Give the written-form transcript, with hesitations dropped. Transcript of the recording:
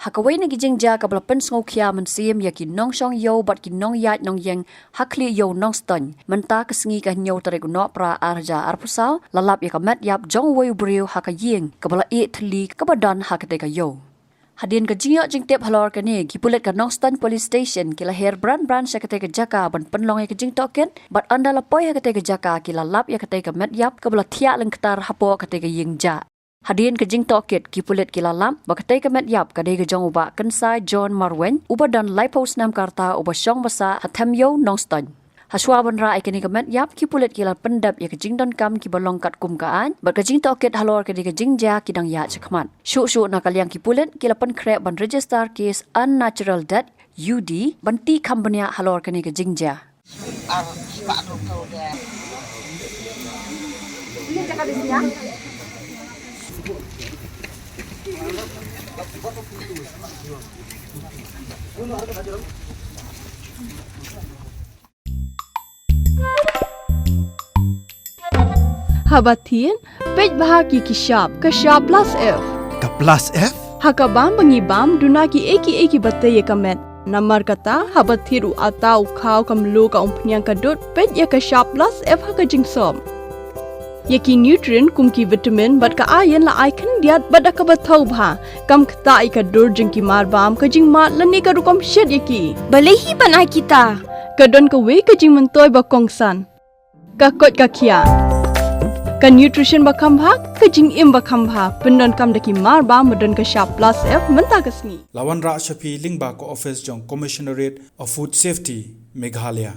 hakawai na gijingja kabla pensngau khia man sim ya ki Nongstoiñ yo bat ki nong yat nong Ïing Khlieh yo Nongstoiñ menta kesengi ka nyau tare guno pra arja arpusau lalap ya ka Metïap jong wei briu haka Ïing kabla e thli kabadan hakate ka yo Hadin ka jingyo jingtep halor ka ni Pulit ka Nongstoiñ police station kila her brand sakate ka jaka ban penlong ka jing token bat anda lapoy hakate ka jaka kila lap ya kate ka Metïap kabla thia lengktar hapo kate ka Ïing ja Hadin ka jing toket Pulit kila lam bakate ka Metïap ka de ka jong uba kensai John Marwen uba dan laipos nam karta uba syong basa hatam yo Nongstoiñ Haswaban ra ay kini ka Metïap Pulit kila pendap ya ka jing don kam ki balong kat kum kaan bat ka jing toket halor ka de ka jing ja kidang ya chakmat shu na kalyang Pulit kila pen Khlieh ban Registar case unnatural death UD banti kambanya halor ka ni ka jing ja Habatin, pej bahagi kishap plus F. Ka plus F? Hakabam bangibam dunaki eki bataya kamet. Namar kata habatiru atau kau kamlu ka umpnyang kadut pej ya kishap plus F haka jingsom. Yaki nutrient kumki vitamin bat ka ayan la icon diat bat ka batau bha kam kata ika dur jingki marbam ka jingmat lani ka rukom shed yaki. Balehi banai kita. Kadon ka we ka jing mentoy bakongsan. Ka kot ka kia. Ka nutrition bakam bha ka jing im bakam bha pendon kam daki marba medon ka sharp plus F menta kasni Lawan Ra Shapi Lingba ko office jong Commissionerate of Food Safety Meghalaya